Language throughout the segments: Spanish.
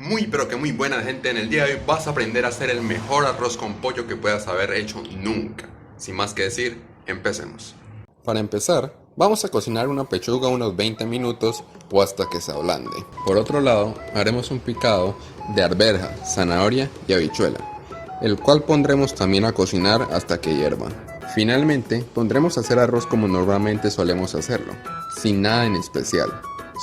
Muy pero que muy buena gente, en el día de hoy vas a aprender a hacer el mejor arroz con pollo que puedas haber hecho nunca. Sin más que decir, empecemos. Para empezar, vamos a cocinar una pechuga unos 20 minutos o hasta que se ablande. Por otro lado, haremos un picado de arveja, zanahoria y habichuela, el cual pondremos también a cocinar hasta que hierva. Finalmente, pondremos a hacer arroz como normalmente solemos hacerlo, sin nada en especial.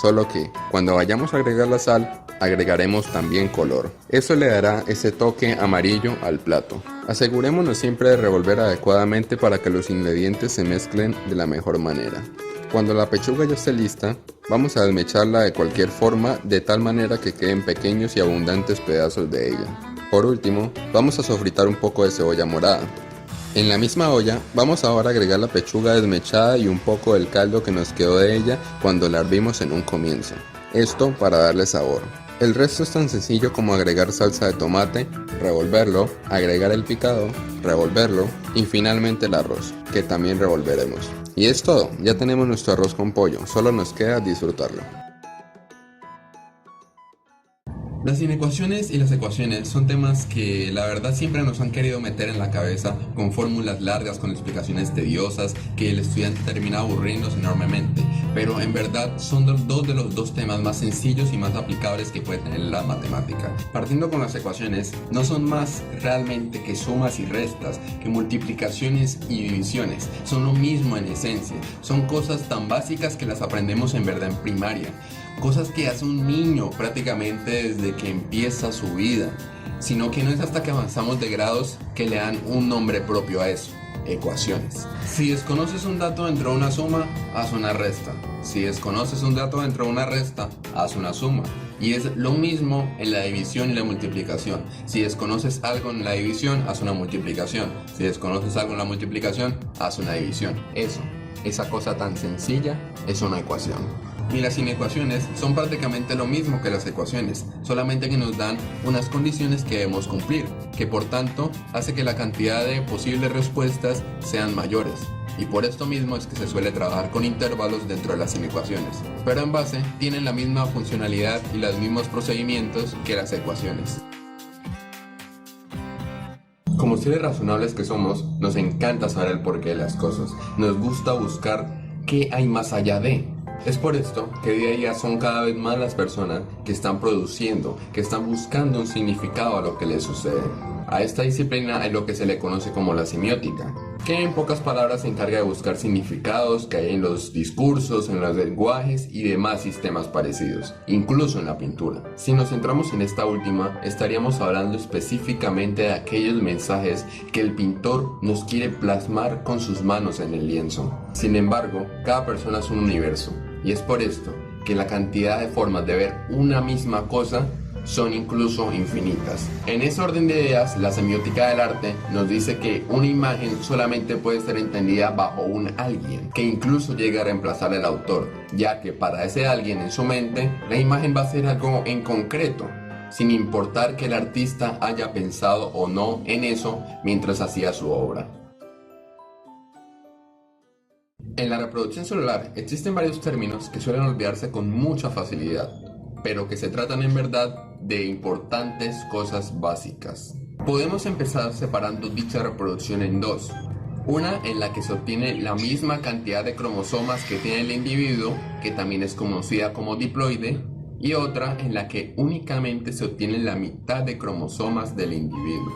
Solo que, cuando vayamos a agregar la sal, agregaremos también color. Eso le dará ese toque amarillo al plato. Asegurémonos siempre de revolver adecuadamente para que los ingredientes se mezclen de la mejor manera. Cuando la pechuga ya esté lista, vamos a desmecharla de cualquier forma de tal manera que queden pequeños y abundantes pedazos de ella. Por último, vamos a sofritar un poco de cebolla morada. En la misma olla vamos ahora a agregar la pechuga desmechada y un poco del caldo que nos quedó de ella cuando la hervimos en un comienzo. Esto para darle sabor. El resto es tan sencillo como agregar salsa de tomate, revolverlo, agregar el picado, revolverlo y finalmente el arroz, que también revolveremos. Y es todo, ya tenemos nuestro arroz con pollo, solo nos queda disfrutarlo. Las inecuaciones y las ecuaciones son temas que la verdad siempre nos han querido meter en la cabeza con fórmulas largas, con explicaciones tediosas, que el estudiante termina aburriéndose enormemente. Pero en verdad son dos de los dos temas más sencillos y más aplicables que puede tener la matemática. Partiendo con las ecuaciones, no son más realmente que sumas y restas, que multiplicaciones y divisiones. Son lo mismo en esencia. Son cosas tan básicas que las aprendemos en verdad en primaria. Cosas que hace un niño prácticamente desde que empieza su vida, sino que no es hasta que avanzamos de grados que le dan un nombre propio a eso: ecuaciones. Si desconoces un dato dentro de una suma, haz una resta. Si desconoces un dato dentro de una resta, haz una suma. Y es lo mismo en la división y la multiplicación. Si desconoces algo en la división, haz una multiplicación. Si desconoces algo en la multiplicación, haz una división. Esa cosa tan sencilla es una ecuación. Y las inecuaciones son prácticamente lo mismo que las ecuaciones, solamente que nos dan unas condiciones que debemos cumplir, que por tanto hace que la cantidad de posibles respuestas sean mayores. Y por esto mismo es que se suele trabajar con intervalos dentro de las inecuaciones, pero en base tienen la misma funcionalidad y los mismos procedimientos que las ecuaciones. Como seres razonables que somos, nos encanta saber el porqué de las cosas, nos gusta buscar qué hay más allá de. Es por esto que día a día son cada vez más las personas que están produciendo, que están buscando un significado a lo que les sucede. A esta disciplina es lo que se le conoce como la semiótica, que en pocas palabras se encarga de buscar significados que hay en los discursos, en los lenguajes y demás sistemas parecidos, incluso en la pintura. Si nos centramos en esta última, estaríamos hablando específicamente de aquellos mensajes que el pintor nos quiere plasmar con sus manos en el lienzo. Sin embargo, cada persona es un universo, y es por esto que la cantidad de formas de ver una misma cosa son incluso infinitas. En ese orden de ideas, la semiótica del arte nos dice que una imagen solamente puede ser entendida bajo un alguien, que incluso llega a reemplazar al autor, ya que para ese alguien en su mente, la imagen va a ser algo en concreto, sin importar que el artista haya pensado o no en eso mientras hacía su obra. En la reproducción celular existen varios términos que suelen olvidarse con mucha facilidad, pero que se tratan en verdad de importantes cosas básicas. Podemos empezar separando dicha reproducción en dos. Una en la que se obtiene la misma cantidad de cromosomas que tiene el individuo, que también es conocida como diploide, y otra en la que únicamente se obtiene la mitad de cromosomas del individuo,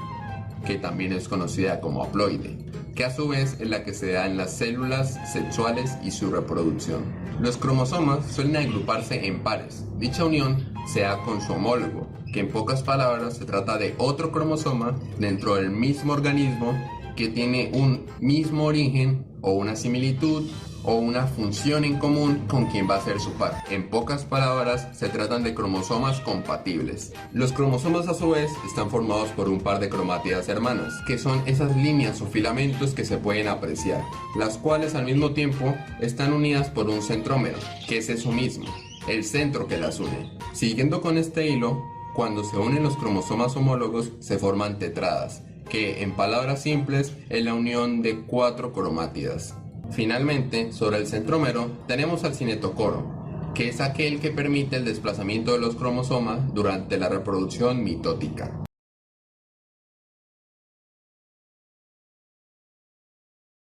que también es conocida como haploide, que a su vez es la que se da en las células sexuales y su reproducción. Los cromosomas suelen agruparse en pares. Dicha unión se da con su homólogo, que en pocas palabras se trata de otro cromosoma dentro del mismo organismo que tiene un mismo origen o una similitud o una función en común con quien va a ser su par. En pocas palabras, se tratan de cromosomas compatibles. Los cromosomas a su vez están formados por un par de cromátidas hermanas, que son esas líneas o filamentos que se pueden apreciar, las cuales al mismo tiempo están unidas por un centrómero, que es eso mismo, el centro que las une. Siguiendo con este hilo, cuando se unen los cromosomas homólogos se forman tetradas, que en palabras simples es la unión de 4 cromátidas. Finalmente, sobre el centrómero tenemos al cinetocoro, que es aquel que permite el desplazamiento de los cromosomas durante la reproducción mitótica.